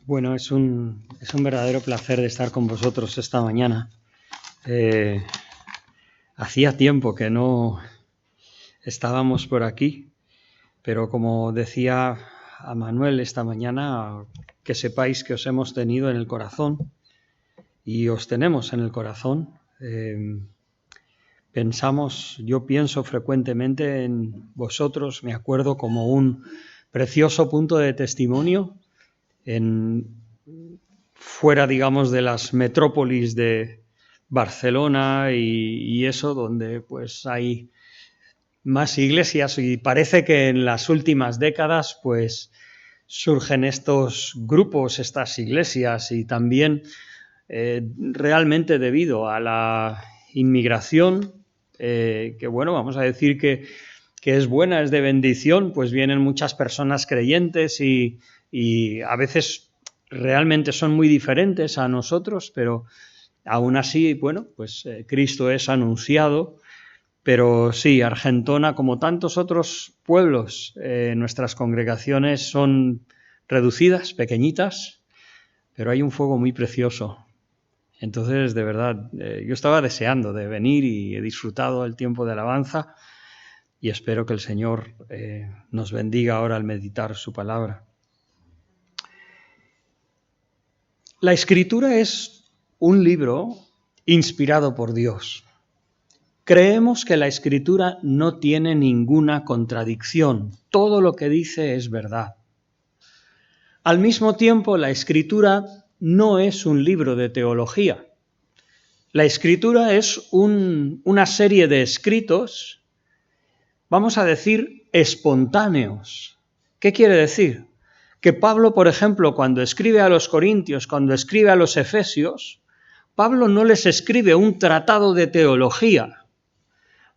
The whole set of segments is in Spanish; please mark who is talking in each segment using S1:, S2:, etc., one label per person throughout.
S1: Bueno, es un verdadero placer de estar con vosotros esta mañana. Hacía tiempo que no estábamos por aquí, pero como decía a Manuel esta mañana, que sepáis que os hemos tenido en el corazón y os tenemos en el corazón. Yo pienso frecuentemente en vosotros, me acuerdo como un precioso punto de testimonio fuera, digamos, de las metrópolis de Barcelona y eso, donde pues hay más iglesias, y parece que en las últimas décadas pues surgen estos grupos, estas iglesias, y también realmente debido a la inmigración, que bueno, vamos a decir que es buena, es de bendición, pues vienen muchas personas creyentes y a veces realmente son muy diferentes a nosotros, pero aún así, bueno, pues Cristo es anunciado. Pero sí, Argentona, como tantos otros pueblos, nuestras congregaciones son reducidas, pequeñitas, pero hay un fuego muy precioso. Entonces, de verdad, yo estaba deseando de venir y he disfrutado el tiempo de alabanza y espero que el Señor nos bendiga ahora al meditar su palabra. La Escritura es un libro inspirado por Dios. Creemos que la Escritura no tiene ninguna contradicción. Todo lo que dice es verdad. Al mismo tiempo, la Escritura no es un libro de teología. La Escritura es una serie de escritos, vamos a decir, espontáneos. ¿Qué quiere decir? Que Pablo, por ejemplo, cuando escribe a los Corintios, cuando escribe a los Efesios, Pablo no les escribe un tratado de teología.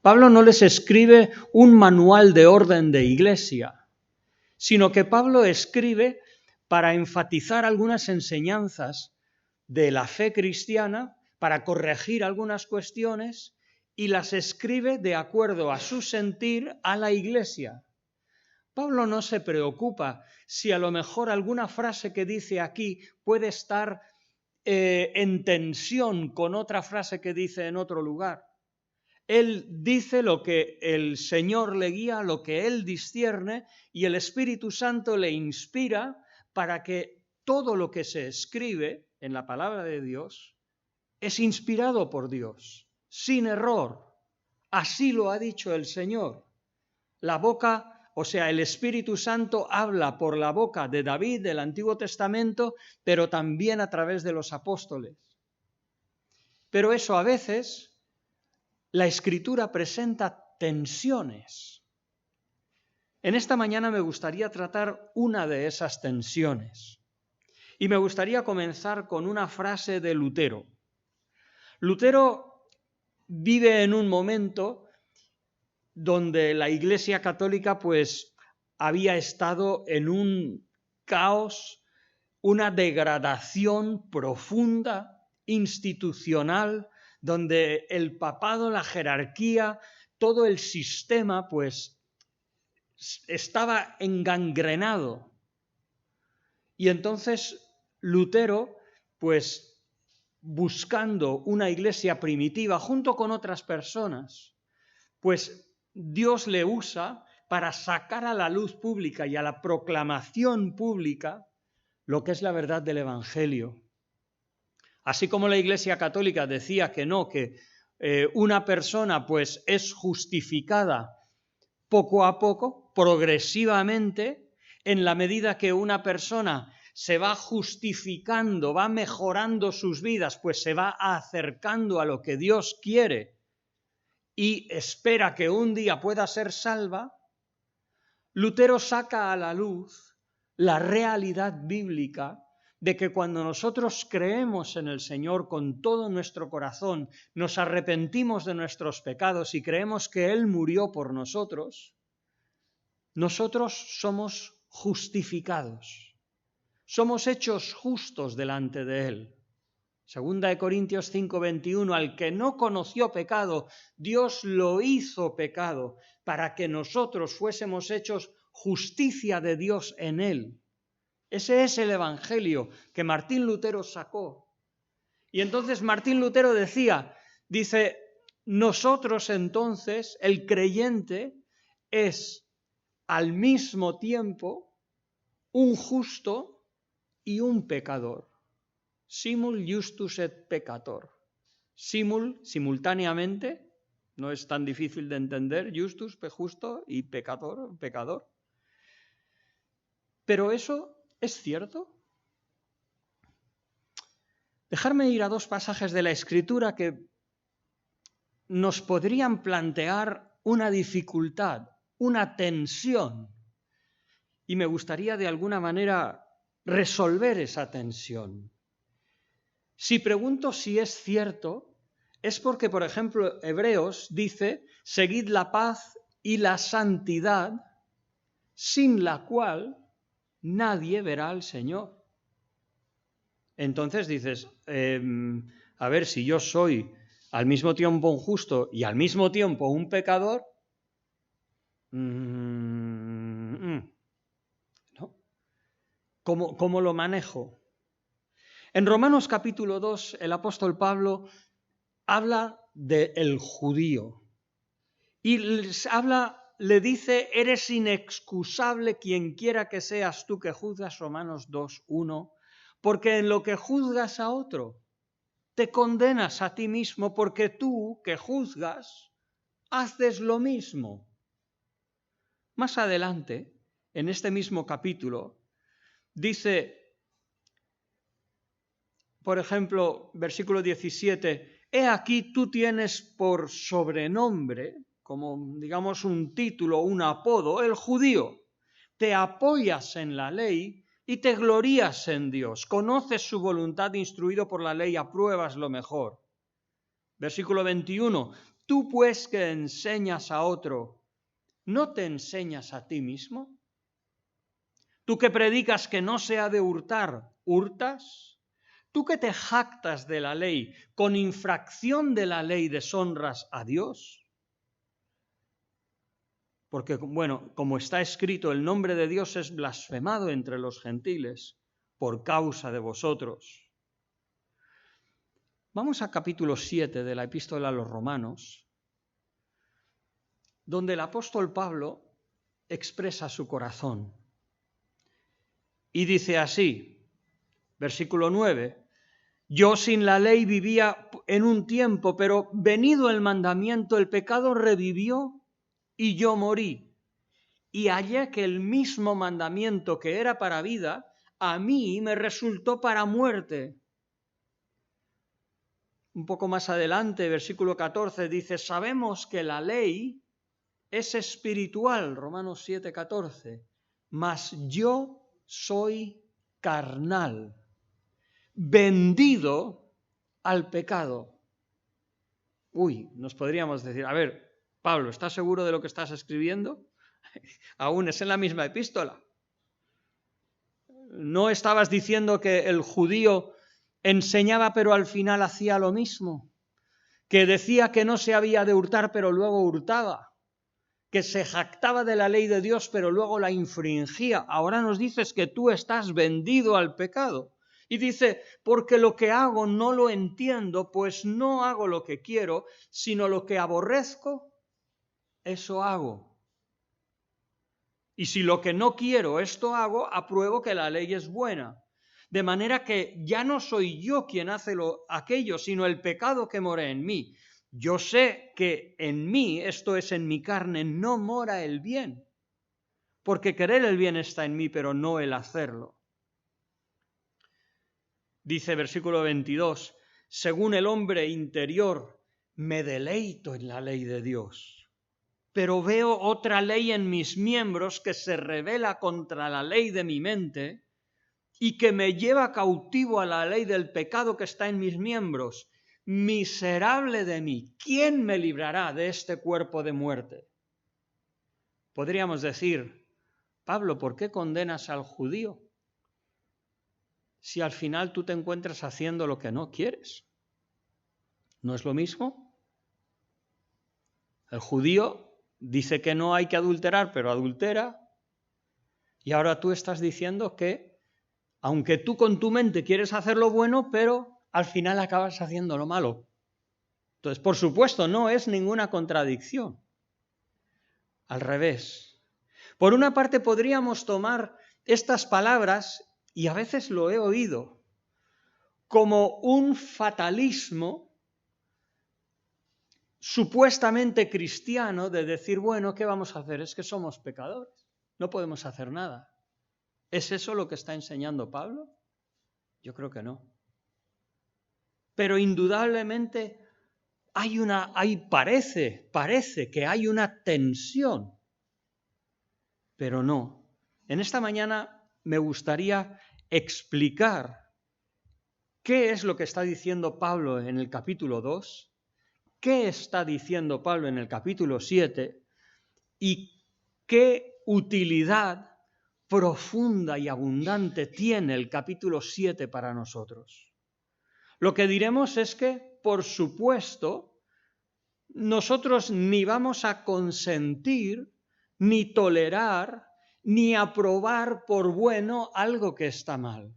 S1: Pablo no les escribe un manual de orden de iglesia, sino que Pablo escribe para enfatizar algunas enseñanzas de la fe cristiana, para corregir algunas cuestiones, y las escribe de acuerdo a su sentir a la iglesia. Pablo no se preocupa si a lo mejor alguna frase que dice aquí puede estar en tensión con otra frase que dice en otro lugar. Él dice lo que el Señor le guía, lo que él discierne, y el Espíritu Santo le inspira para que todo lo que se escribe en la palabra de Dios es inspirado por Dios, sin error. Así lo ha dicho el Señor. La boca, o sea, el Espíritu Santo habla por la boca de David del Antiguo Testamento, pero también a través de los apóstoles. Pero eso a veces, la Escritura presenta tensiones. En esta mañana me gustaría tratar una de esas tensiones. Y me gustaría comenzar con una frase de Lutero. Lutero vive en un momento donde la Iglesia Católica pues había estado en un caos, una degradación profunda, institucional, donde el papado, la jerarquía, todo el sistema pues estaba engangrenado. Y entonces Lutero, pues buscando una iglesia primitiva junto con otras personas, pues Dios le usa para sacar a la luz pública y a la proclamación pública lo que es la verdad del Evangelio. Así como la Iglesia Católica decía que no, que una persona pues es justificada poco a poco, progresivamente, en la medida que una persona se va justificando, va mejorando sus vidas, pues se va acercando a lo que Dios quiere y espera que un día pueda ser salva. Lutero saca a la luz la realidad bíblica de que cuando nosotros creemos en el Señor con todo nuestro corazón, nos arrepentimos de nuestros pecados y creemos que Él murió por nosotros, nosotros somos justificados, somos hechos justos delante de Él. Segunda de Corintios 5:21, al que no conoció pecado, Dios lo hizo pecado para que nosotros fuésemos hechos justicia de Dios en Él. Ese es el Evangelio que Martín Lutero sacó. Y entonces Martín Lutero dice, nosotros entonces, el creyente, es al mismo tiempo un justo y un pecador. Simul justus et peccator. Simultáneamente, no es tan difícil de entender, justus, justo, y peccator, pecador. Pero eso es cierto. Dejarme ir a dos pasajes de la Escritura que nos podrían plantear una dificultad, una tensión, y me gustaría de alguna manera resolver esa tensión. Si pregunto si es cierto, es porque, por ejemplo, Hebreos dice, seguid la paz y la santidad, sin la cual nadie verá al Señor. Entonces dices, a ver, si yo soy al mismo tiempo un justo y al mismo tiempo un pecador, ¿no? ¿Cómo lo manejo? En Romanos capítulo 2, el apóstol Pablo habla del judío y le dice, eres inexcusable quien quiera que seas tú que juzgas, Romanos 2:1, porque en lo que juzgas a otro, te condenas a ti mismo, porque tú que juzgas, haces lo mismo. Más adelante, en este mismo capítulo, dice, por ejemplo, versículo 17, he aquí tú tienes por sobrenombre, como digamos un título, un apodo, el judío. Te apoyas en la ley y te glorías en Dios. Conoces su voluntad, instruido por la ley, apruebas lo mejor. Versículo 21, tú pues que enseñas a otro, ¿no te enseñas a ti mismo? Tú que predicas que no se ha de hurtar, ¿hurtas? Tú que te jactas de la ley, con infracción de la ley deshonras a Dios. Porque, bueno, como está escrito, el nombre de Dios es blasfemado entre los gentiles por causa de vosotros. Vamos a capítulo 7 de la Epístola a los Romanos, donde el apóstol Pablo expresa su corazón. Y dice así, versículo 9, yo sin la ley vivía en un tiempo, pero venido el mandamiento, el pecado revivió y yo morí. Y hallé que el mismo mandamiento que era para vida, a mí me resultó para muerte. Un poco más adelante, versículo 14, dice, sabemos que la ley es espiritual, Romanos 7:14, mas yo soy carnal, vendido al pecado. Uy, nos podríamos decir, a ver, Pablo, ¿estás seguro de lo que estás escribiendo? Aún es en la misma epístola. ¿No estabas diciendo que el judío enseñaba pero al final hacía lo mismo? Que decía que no se había de hurtar pero luego hurtaba. Que se jactaba de la ley de Dios pero luego la infringía. Ahora nos dices que tú estás vendido al pecado. Y dice, porque lo que hago no lo entiendo, pues no hago lo que quiero, sino lo que aborrezco, eso hago. Y si lo que no quiero, esto hago, apruebo que la ley es buena. De manera que ya no soy yo quien hace aquello, sino el pecado que mora en mí. Yo sé que en mí, esto es en mi carne, no mora el bien. Porque querer el bien está en mí, pero no el hacerlo. Dice versículo 22, según el hombre interior, me deleito en la ley de Dios. Pero veo otra ley en mis miembros que se rebela contra la ley de mi mente y que me lleva cautivo a la ley del pecado que está en mis miembros. Miserable de mí, ¿quién me librará de este cuerpo de muerte? Podríamos decir, Pablo, ¿por qué condenas al judío si al final tú te encuentras haciendo lo que no quieres? ¿No es lo mismo? El judío dice que no hay que adulterar, pero adultera. Y ahora tú estás diciendo que aunque tú con tu mente quieres hacer lo bueno, pero al final acabas haciendo lo malo. Entonces, por supuesto, no es ninguna contradicción. Al revés. Por una parte, podríamos tomar estas palabras, y a veces lo he oído, como un fatalismo supuestamente cristiano de decir, bueno, ¿qué vamos a hacer? Es que somos pecadores, no podemos hacer nada. ¿Es eso lo que está enseñando Pablo? Yo creo que no. Pero indudablemente parece que hay una tensión, pero no. En esta mañana me gustaría explicar qué es lo que está diciendo Pablo en el capítulo 2, qué está diciendo Pablo en el capítulo 7 y qué utilidad profunda y abundante tiene el capítulo 7 para nosotros. Lo que diremos es que, por supuesto, nosotros ni vamos a consentir, ni tolerar, ni aprobar por bueno algo que está mal.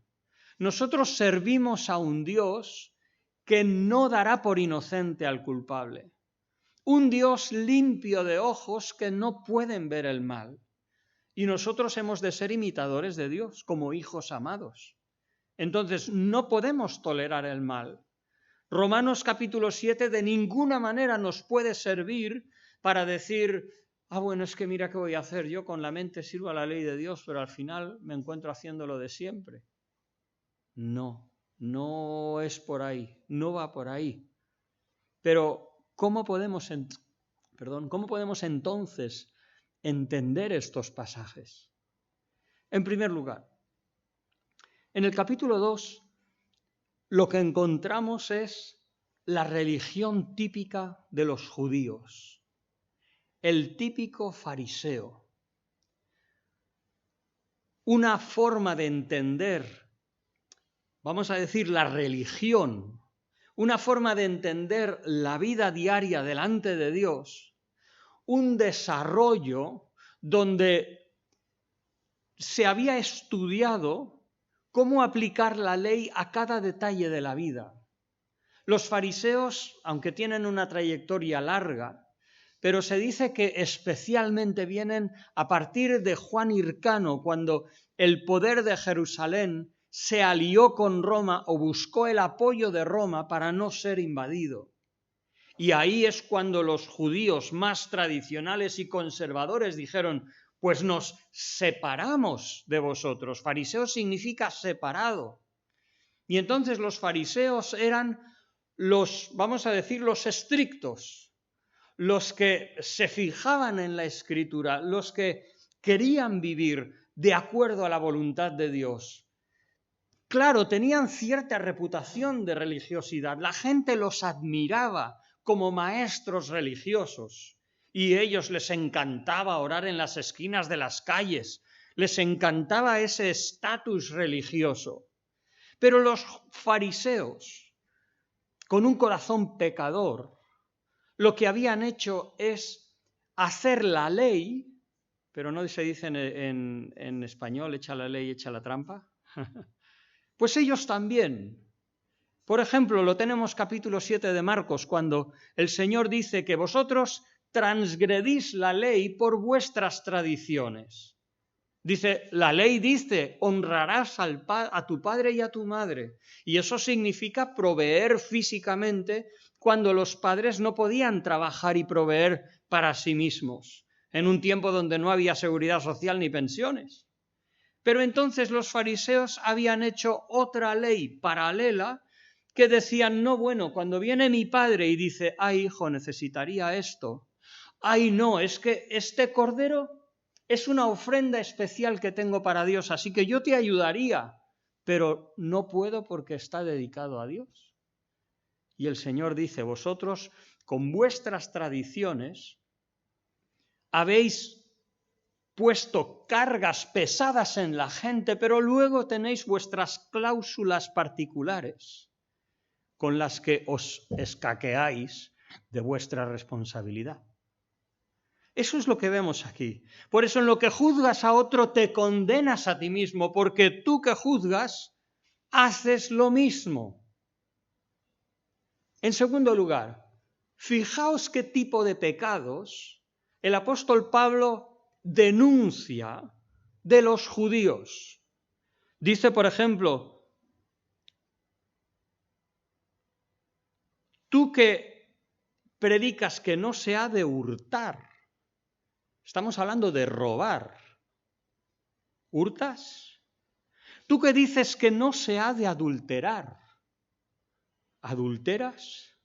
S1: Nosotros servimos a un Dios que no dará por inocente al culpable. Un Dios limpio de ojos que no pueden ver el mal. Y nosotros hemos de ser imitadores de Dios, como hijos amados. Entonces, no podemos tolerar el mal. Romanos capítulo 7 de ninguna manera nos puede servir para decir, bueno, es que mira qué voy a hacer, yo con la mente sirvo a la ley de Dios, pero al final me encuentro haciendo lo de siempre. No, no es por ahí, no va por ahí. Pero, ¿cómo podemos entonces entender estos pasajes? En primer lugar, en el capítulo 2 lo que encontramos es la religión típica de los judíos, el típico fariseo. Una forma de entender, vamos a decir, la religión, una forma de entender la vida diaria delante de Dios, un desarrollo donde se había estudiado cómo aplicar la ley a cada detalle de la vida. Los fariseos, aunque tienen una trayectoria larga, pero se dice que especialmente vienen a partir de Juan Hircano, cuando el poder de Jerusalén se alió con Roma o buscó el apoyo de Roma para no ser invadido. Y ahí es cuando los judíos más tradicionales y conservadores dijeron, pues nos separamos de vosotros. Fariseo significa separado. Y entonces los fariseos eran vamos a decir, los estrictos, los que se fijaban en la Escritura, los que querían vivir de acuerdo a la voluntad de Dios. Claro, tenían cierta reputación de religiosidad, la gente los admiraba como maestros religiosos y a ellos les encantaba orar en las esquinas de las calles, les encantaba ese estatus religioso. Pero los fariseos, con un corazón pecador, lo que habían hecho es hacer la ley, pero no se dice en español, echa la ley, echa la trampa. Pues ellos también. Por ejemplo, lo tenemos capítulo 7 de Marcos, cuando el Señor dice que vosotros transgredís la ley por vuestras tradiciones. Dice, la ley dice, honrarás a tu padre y a tu madre. Y eso significa proveer físicamente cuando los padres no podían trabajar y proveer para sí mismos, en un tiempo donde no había seguridad social ni pensiones. Pero entonces los fariseos habían hecho otra ley paralela que decían, no, bueno, cuando viene mi padre y dice, ay, hijo, necesitaría esto. Ay, no, es que este cordero es una ofrenda especial que tengo para Dios, así que yo te ayudaría, pero no puedo porque está dedicado a Dios. Y el Señor dice, vosotros con vuestras tradiciones habéis puesto cargas pesadas en la gente, pero luego tenéis vuestras cláusulas particulares con las que os escaqueáis de vuestra responsabilidad. Eso es lo que vemos aquí. Por eso en lo que juzgas a otro te condenas a ti mismo, porque tú que juzgas haces lo mismo. En segundo lugar, fijaos qué tipo de pecados el apóstol Pablo denuncia de los judíos. Dice, por ejemplo, tú que predicas que no se ha de hurtar. Estamos hablando de robar. ¿Hurtas? Tú que dices que no se ha de adulterar. ¿Adulteras?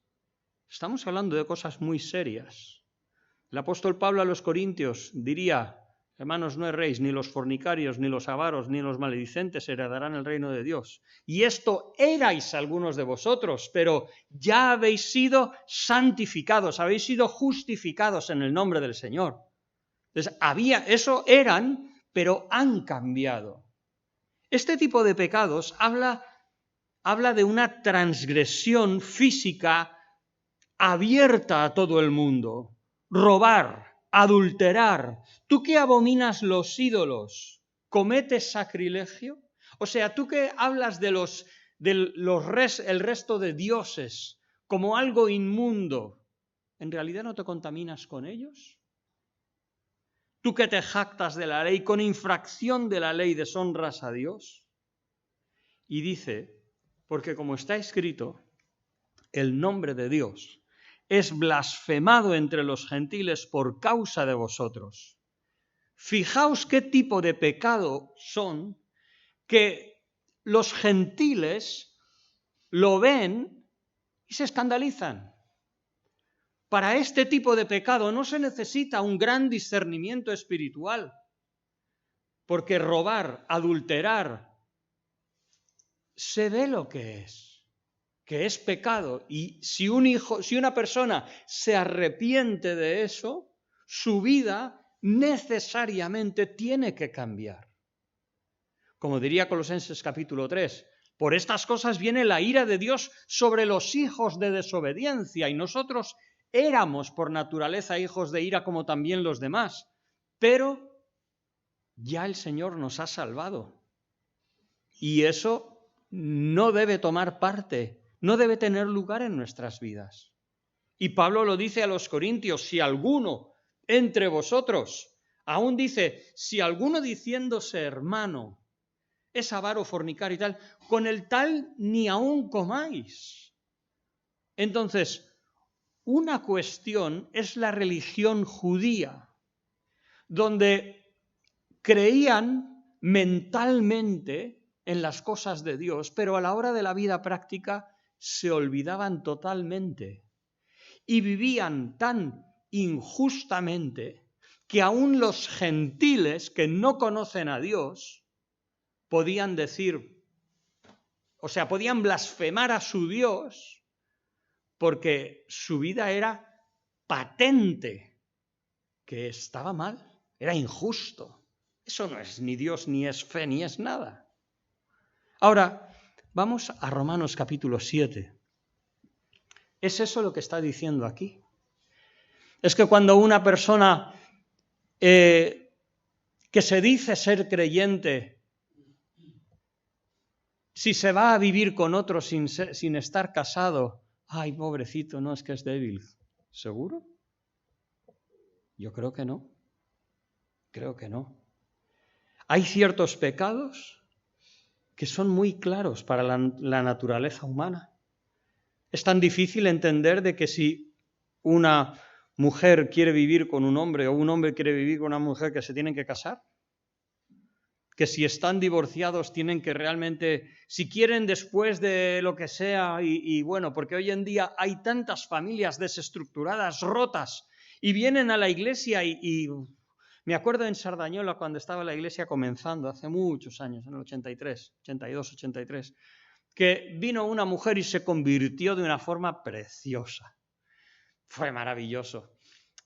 S1: Estamos hablando de cosas muy serias. El apóstol Pablo a los Corintios diría, hermanos, no erréis, ni los fornicarios, ni los avaros, ni los maledicentes heredarán el reino de Dios. Y esto erais algunos de vosotros, pero ya habéis sido santificados, habéis sido justificados en el nombre del Señor. Entonces, eso eran, pero han cambiado. Este tipo de pecados habla de una transgresión física abierta a todo el mundo. Robar, adulterar. ¿Tú que abominas los ídolos, cometes sacrilegio? O sea, ¿tú que hablas de el resto de dioses como algo inmundo, en realidad no te contaminas con ellos? ¿Tú que te jactas de la ley, con infracción de la ley deshonras a Dios? Y dice, porque como está escrito, el nombre de Dios es blasfemado entre los gentiles por causa de vosotros. Fijaos qué tipo de pecado son que los gentiles lo ven y se escandalizan. Para este tipo de pecado no se necesita un gran discernimiento espiritual, porque robar, adulterar, se ve lo que es pecado. Y si una persona se arrepiente de eso, su vida necesariamente tiene que cambiar. Como diría Colosenses capítulo 3, por estas cosas viene la ira de Dios sobre los hijos de desobediencia, y nosotros éramos por naturaleza hijos de ira como también los demás, pero ya el Señor nos ha salvado. Y eso no debe tomar parte, no debe tener lugar en nuestras vidas. Y Pablo lo dice a los corintios, si alguno entre vosotros, aún dice, si alguno diciéndose hermano es avaro, fornicario y tal, con el tal ni aún comáis. Entonces, una cuestión es la religión judía, donde creían mentalmente en las cosas de Dios, pero a la hora de la vida práctica se olvidaban totalmente y vivían tan injustamente que aún los gentiles que no conocen a Dios podían decir, o sea, podían blasfemar a su Dios porque su vida era patente que estaba mal, era injusto. Eso no es ni Dios, ni es fe, ni es nada. Ahora, vamos a Romanos capítulo 7. ¿Es eso lo que está diciendo aquí? Es que cuando una persona que se dice ser creyente, si se va a vivir con otro sin estar casado, ay, pobrecito, no, es que es débil. ¿Seguro? Yo creo que no. Creo que no. Hay ciertos pecados que son muy claros para la naturaleza humana. Es tan difícil entender de que si una mujer quiere vivir con un hombre o un hombre quiere vivir con una mujer, que se tienen que casar. Que si están divorciados tienen que realmente, si quieren después de lo que sea, y bueno, porque hoy en día hay tantas familias desestructuradas, rotas, y vienen a la iglesia y me acuerdo en Sardañola cuando estaba la iglesia comenzando, hace muchos años, en el 83, 82, 83, que vino una mujer y se convirtió de una forma preciosa. Fue maravilloso.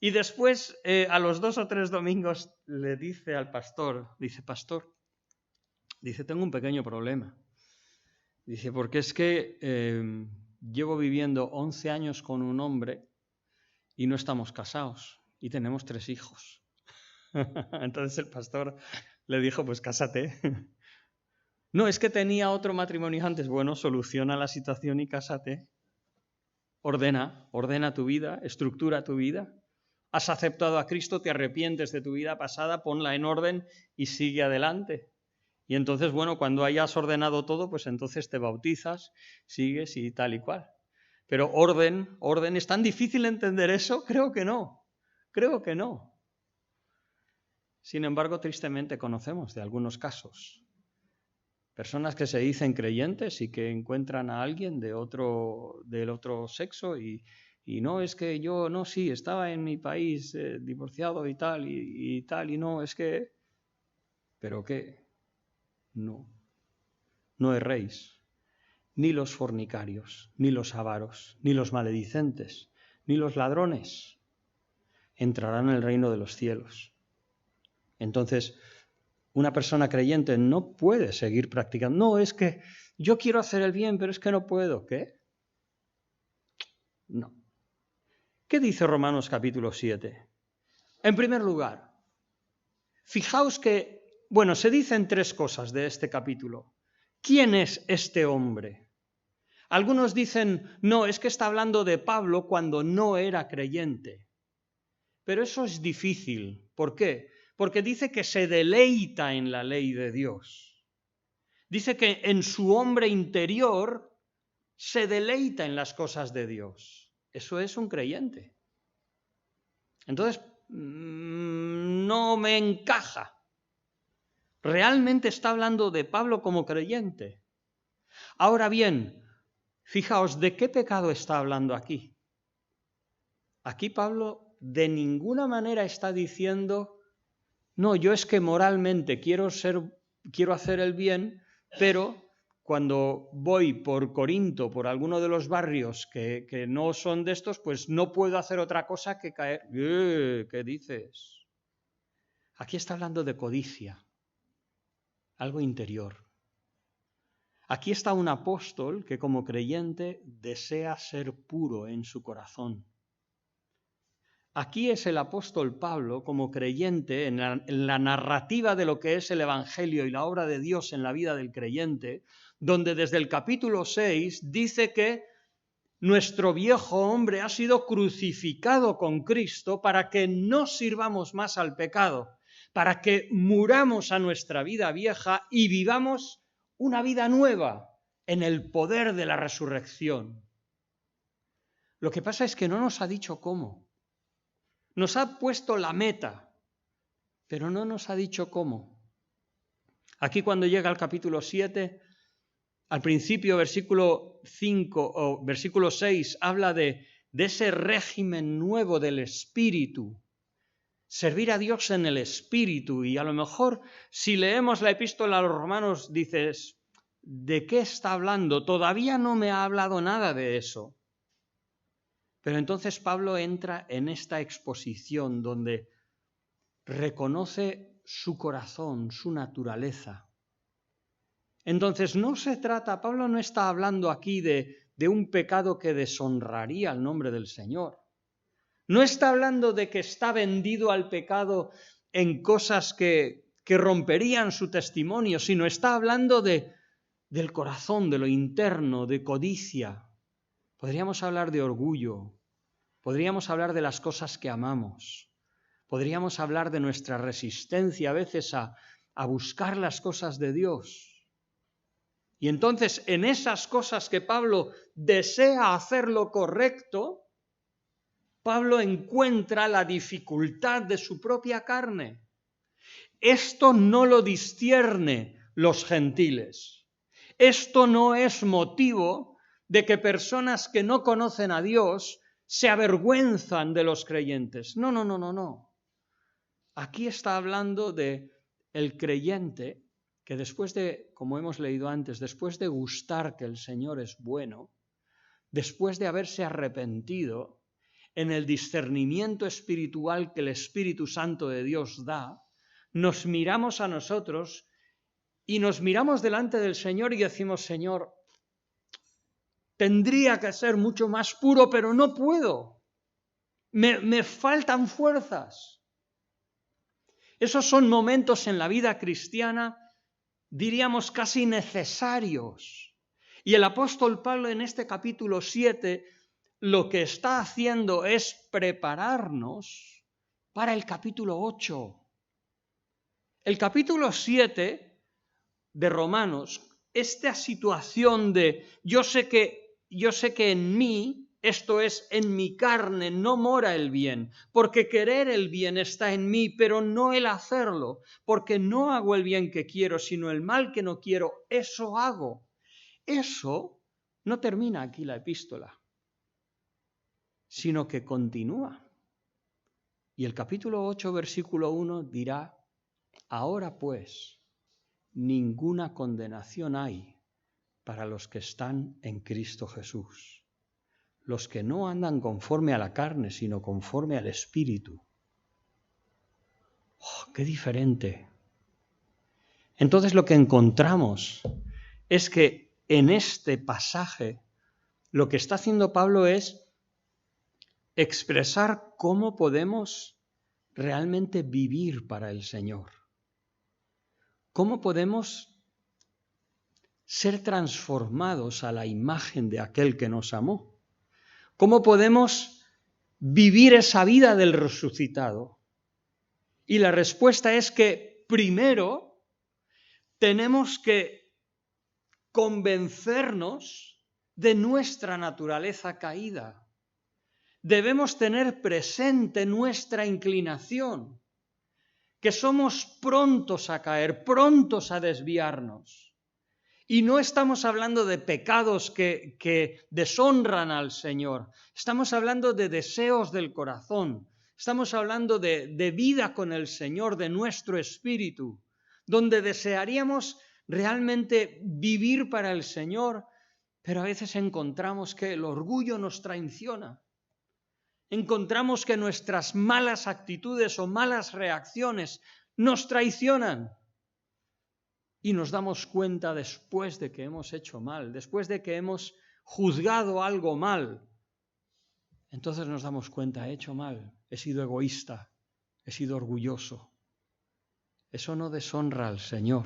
S1: Y después, a los 2 o 3 domingos, le dice al pastor, dice, pastor, dice, tengo un pequeño problema. Dice, porque es que llevo viviendo 11 años con un hombre y no estamos casados. y tenemos 3 hijos. Entonces el pastor le dijo, pues cásate. No, es que tenía otro matrimonio antes. Bueno, soluciona la situación y cásate. Ordena tu vida, estructura tu vida. Has aceptado a Cristo, te arrepientes de tu vida pasada, ponla en orden y sigue adelante. Y entonces, bueno, cuando hayas ordenado todo, pues entonces te bautizas, sigues y tal y cual. Pero orden, ¿es tan difícil entender eso? Creo que no. Sin embargo, tristemente conocemos de algunos casos. Personas que se dicen creyentes y que encuentran a alguien del otro sexo y no, es que yo, no, sí, estaba en mi país divorciado y tal, y no, es que... ¿Pero qué? No erréis, ni los fornicarios, ni los avaros, ni los maledicentes, ni los ladrones entrarán en el reino de los cielos. Entonces, una persona creyente no puede seguir practicando. No, es que yo quiero hacer el bien, pero es que no puedo. ¿Qué? No. ¿Qué dice Romanos capítulo 7? En primer lugar, fijaos que, bueno, se dicen 3 cosas de este capítulo. ¿Quién es este hombre? Algunos dicen, no, es que está hablando de Pablo cuando no era creyente. Pero eso es difícil. ¿Por qué? Porque dice que se deleita en la ley de Dios. Dice que en su hombre interior se deleita en las cosas de Dios. Eso es un creyente. Entonces, no me encaja. Realmente está hablando de Pablo como creyente. Ahora bien, fijaos, ¿de qué pecado está hablando aquí? Aquí Pablo de ninguna manera está diciendo, no, yo es que moralmente quiero hacer el bien, pero cuando voy por Corinto, por alguno de los barrios que no son de estos, pues no puedo hacer otra cosa que caer. ¿Qué dices? Aquí está hablando de codicia, algo interior. Aquí está un apóstol que como creyente desea ser puro en su corazón. Aquí es el apóstol Pablo, como creyente, en la narrativa de lo que es el Evangelio y la obra de Dios en la vida del creyente, donde desde el capítulo 6 dice que nuestro viejo hombre ha sido crucificado con Cristo para que no sirvamos más al pecado, para que muramos a nuestra vida vieja y vivamos una vida nueva en el poder de la resurrección. Lo que pasa es que no nos ha dicho cómo. Nos ha puesto la meta, pero no nos ha dicho cómo. Aquí cuando llega al capítulo 7, al principio versículo 5 o versículo 6 habla de ese régimen nuevo del Espíritu, servir a Dios en el Espíritu. Y a lo mejor si leemos la epístola a los Romanos dices, ¿de qué está hablando? Todavía no me ha hablado nada de eso. Pero entonces Pablo entra en esta exposición donde reconoce su corazón, su naturaleza. Entonces Pablo no está hablando aquí de un pecado que deshonraría el nombre del Señor. No está hablando de que está vendido al pecado en cosas que romperían su testimonio, sino está hablando del corazón, de lo interno, de codicia. Podríamos hablar de orgullo, podríamos hablar de las cosas que amamos. Podríamos hablar de nuestra resistencia a veces a buscar las cosas de Dios. Y entonces en esas cosas que Pablo desea hacer lo correcto, Pablo encuentra la dificultad de su propia carne. Esto no lo discierne los gentiles. Esto no es motivo de que personas que no conocen a Dios se avergüenzan de los creyentes. No. Aquí está hablando de el creyente que después de, como hemos leído antes, después de gustar que el Señor es bueno, después de haberse arrepentido, en el discernimiento espiritual que el Espíritu Santo de Dios da, nos miramos a nosotros y nos miramos delante del Señor y decimos, Señor, tendría que ser mucho más puro, pero no puedo. Me faltan fuerzas. Esos son momentos en la vida cristiana, diríamos, casi necesarios. Y el apóstol Pablo en este capítulo 7 lo que está haciendo es prepararnos para el capítulo 8. El capítulo 7 de Romanos, esta situación de yo sé que en mí, esto es, en mi carne, no mora el bien, porque querer el bien está en mí, pero no el hacerlo, porque no hago el bien que quiero, sino el mal que no quiero, eso hago. Eso no termina aquí la epístola, sino que continúa. Y el capítulo 8, versículo 1 dirá: ahora pues, ninguna condenación hay para los que están en Cristo Jesús, los que no andan conforme a la carne, sino conforme al Espíritu. ¡Oh, qué diferente! Entonces lo que encontramos es que en este pasaje lo que está haciendo Pablo es expresar cómo podemos realmente vivir para el Señor. ¿Cómo podemos ser transformados a la imagen de aquel que nos amó? ¿Cómo podemos vivir esa vida del resucitado? Y la respuesta es que primero tenemos que convencernos de nuestra naturaleza caída. Debemos tener presente nuestra inclinación, que somos prontos a caer, prontos a desviarnos. Y no estamos hablando de pecados que deshonran al Señor. Estamos hablando de deseos del corazón. Estamos hablando de vida con el Señor, de nuestro espíritu, donde desearíamos realmente vivir para el Señor, pero a veces encontramos que el orgullo nos traiciona. Encontramos que nuestras malas actitudes o malas reacciones nos traicionan. Y nos damos cuenta después de que hemos hecho mal, después de que hemos juzgado algo mal. Entonces nos damos cuenta, he hecho mal, he sido egoísta, he sido orgulloso. Eso no deshonra al Señor,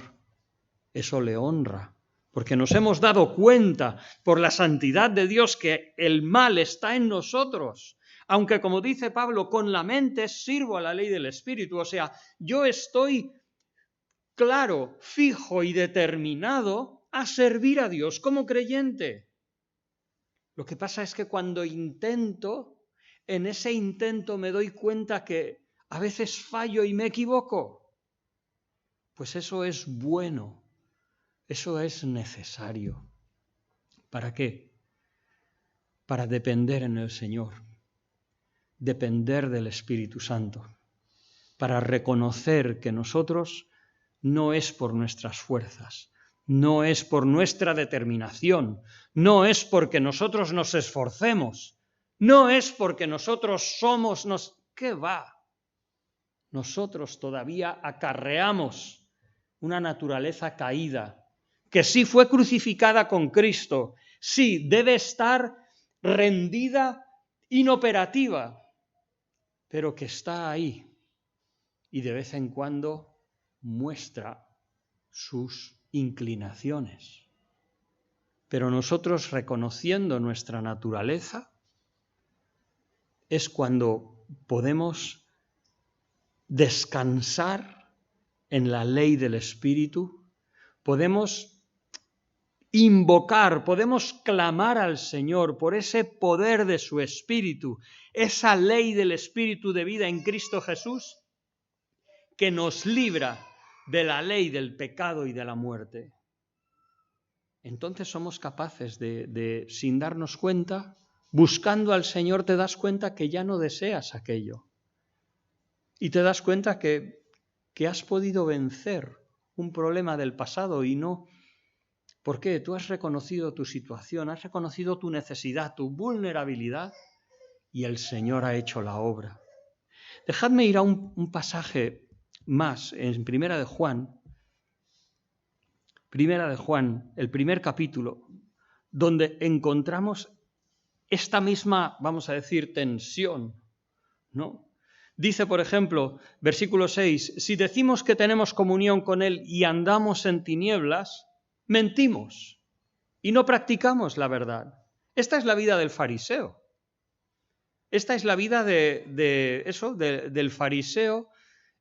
S1: eso le honra, porque nos hemos dado cuenta por la santidad de Dios que el mal está en nosotros. Aunque, como dice Pablo, con la mente sirvo a la ley del Espíritu, o sea, yo estoy claro, fijo y determinado a servir a Dios como creyente. Lo que pasa es que cuando en ese intento me doy cuenta que a veces fallo y me equivoco. Pues eso es bueno, eso es necesario. ¿Para qué? Para depender en el Señor, depender del Espíritu Santo, para reconocer que nosotros no es por nuestras fuerzas, no es por nuestra determinación, no es porque nosotros nos esforcemos, no es porque nosotros ¿Qué va? Nosotros todavía acarreamos una naturaleza caída, que sí fue crucificada con Cristo, sí debe estar rendida, inoperativa, pero que está ahí y de vez en cuando muestra sus inclinaciones. Pero nosotros, reconociendo nuestra naturaleza, es cuando podemos descansar en la ley del Espíritu, podemos invocar, podemos clamar al Señor por ese poder de su Espíritu, esa ley del Espíritu de vida en Cristo Jesús, que nos libra de la ley del pecado y de la muerte. Entonces somos capaces de, sin darnos cuenta, buscando al Señor, te das cuenta que ya no deseas aquello. Y te das cuenta que has podido vencer un problema del pasado y no. ¿Por qué? Tú has reconocido tu situación, has reconocido tu necesidad, tu vulnerabilidad, y el Señor ha hecho la obra. Dejadme ir a un pasaje más en Primera de Juan, el primer capítulo, donde encontramos esta misma, vamos a decir, tensión ¿no? Dice, por ejemplo, versículo 6, si decimos que tenemos comunión con Él y andamos en tinieblas, mentimos y no practicamos la verdad. Esta es la vida del fariseo. Esta es la vida del fariseo,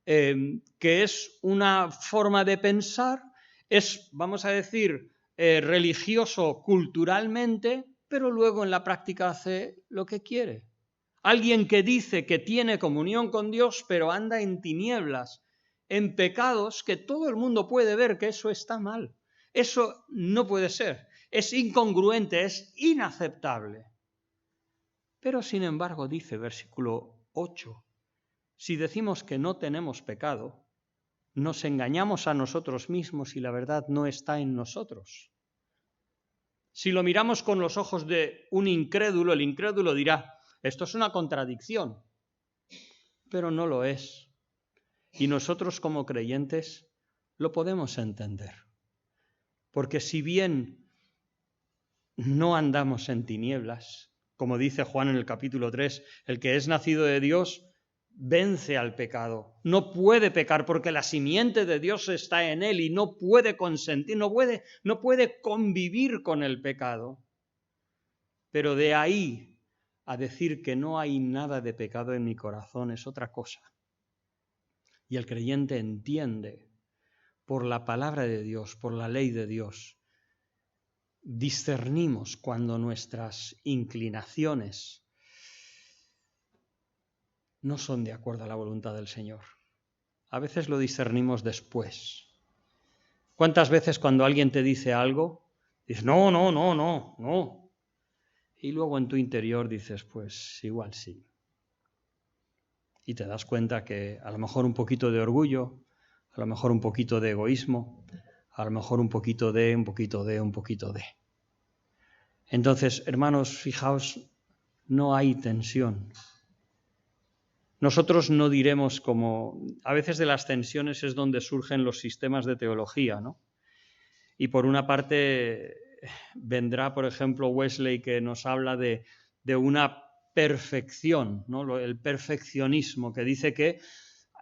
S1: que es una forma de pensar, es, vamos a decir, religioso culturalmente, pero luego en la práctica hace lo que quiere. Alguien que dice que tiene comunión con Dios, pero anda en tinieblas, en pecados que todo el mundo puede ver que eso está mal. Eso no puede ser. Es incongruente, es inaceptable. Pero sin embargo, dice versículo 8, si decimos que no tenemos pecado, nos engañamos a nosotros mismos y la verdad no está en nosotros. Si lo miramos con los ojos de un incrédulo, el incrédulo dirá, esto es una contradicción, pero no lo es. Y nosotros como creyentes lo podemos entender. Porque si bien no andamos en tinieblas, como dice Juan en el capítulo 3, el que es nacido de Dios vence al pecado. No puede pecar porque la simiente de Dios está en él y no puede consentir, no puede convivir con el pecado. Pero de ahí a decir que no hay nada de pecado en mi corazón es otra cosa. Y el creyente entiende por la palabra de Dios, por la ley de Dios, discernimos cuando nuestras inclinaciones no son de acuerdo a la voluntad del Señor. A veces lo discernimos después. ¿Cuántas veces cuando alguien te dice algo, dices, no? Y luego en tu interior dices, pues igual sí. Y te das cuenta que a lo mejor un poquito de orgullo, a lo mejor un poquito de egoísmo, a lo mejor un poquito de. Entonces, hermanos, fijaos, no hay tensión. Nosotros no diremos como... A veces de las tensiones es donde surgen los sistemas de teología, ¿no? Y por una parte vendrá, por ejemplo, Wesley, que nos habla de una perfección, ¿no? El perfeccionismo, que dice que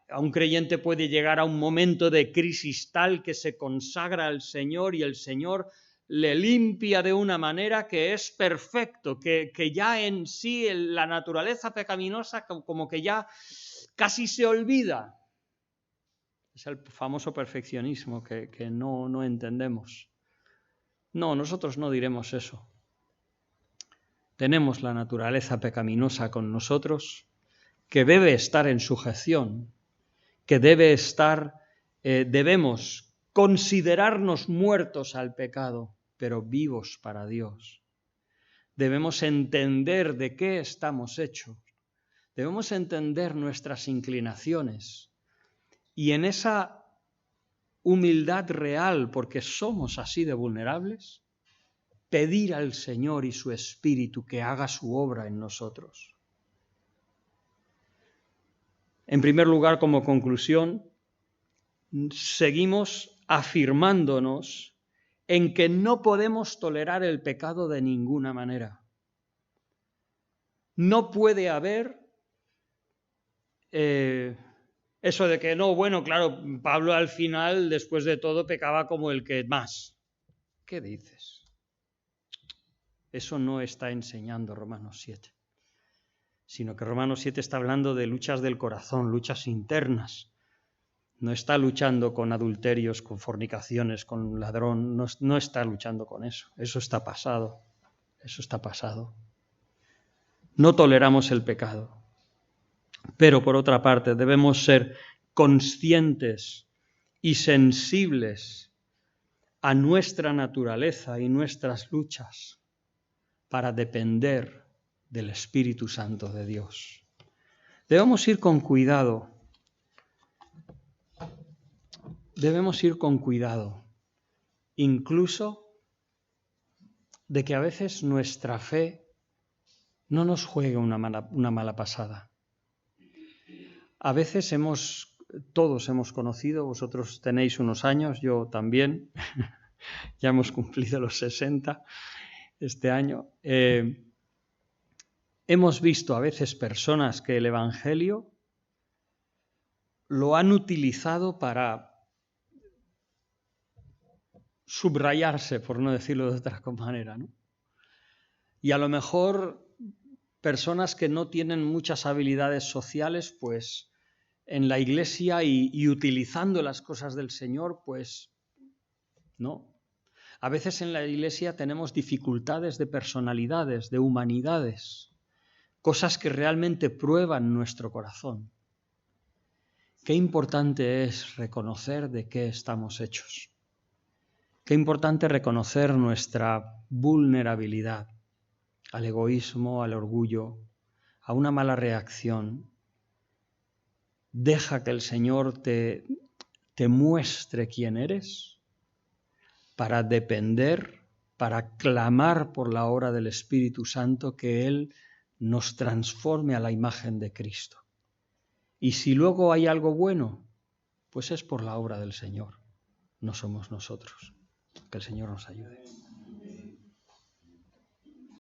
S1: a un creyente puede llegar a un momento de crisis tal que se consagra al Señor y el Señor le limpia de una manera que es perfecto, que ya en sí la naturaleza pecaminosa como que ya casi se olvida. Es el famoso perfeccionismo que no entendemos. No, nosotros no diremos eso. Tenemos la naturaleza pecaminosa con nosotros, que debe estar en sujeción, que debemos considerarnos muertos al pecado, pero vivos para Dios. Debemos entender de qué estamos hechos. Debemos entender nuestras inclinaciones. Y en esa humildad real, porque somos así de vulnerables, pedir al Señor y su Espíritu que haga su obra en nosotros. En primer lugar, como conclusión, seguimos afirmándonos en que no podemos tolerar el pecado de ninguna manera. No puede haber eso de que no, bueno, claro, Pablo al final, después de todo, pecaba como el que más. ¿Qué dices? Eso no está enseñando Romanos 7, sino que Romanos 7 está hablando de luchas del corazón, luchas internas. No está luchando con adulterios, con fornicaciones, con ladrón, no está luchando con eso. Eso está pasado. No toleramos el pecado. Pero por otra parte debemos ser conscientes y sensibles a nuestra naturaleza y nuestras luchas para depender del Espíritu Santo de Dios. Debemos ir con cuidado. Incluso de que a veces nuestra fe no nos juegue una mala pasada. A veces todos hemos conocido, vosotros tenéis unos años, yo también, ya hemos cumplido los 60 este año, hemos visto a veces personas que el Evangelio lo han utilizado para subrayarse, por no decirlo de otra manera, ¿no? Y a lo mejor personas que no tienen muchas habilidades sociales, pues en la iglesia y utilizando las cosas del Señor, pues no. A veces en la iglesia tenemos dificultades de personalidades, de humanidades, cosas que realmente prueban nuestro corazón. Qué importante es reconocer de qué estamos hechos. Qué importante reconocer nuestra vulnerabilidad al egoísmo, al orgullo, a una mala reacción. Deja que el Señor te muestre quién eres para depender, para clamar por la obra del Espíritu Santo, que Él nos transforme a la imagen de Cristo. Y si luego hay algo bueno, pues es por la obra del Señor, no somos nosotros. Que el Señor nos ayude.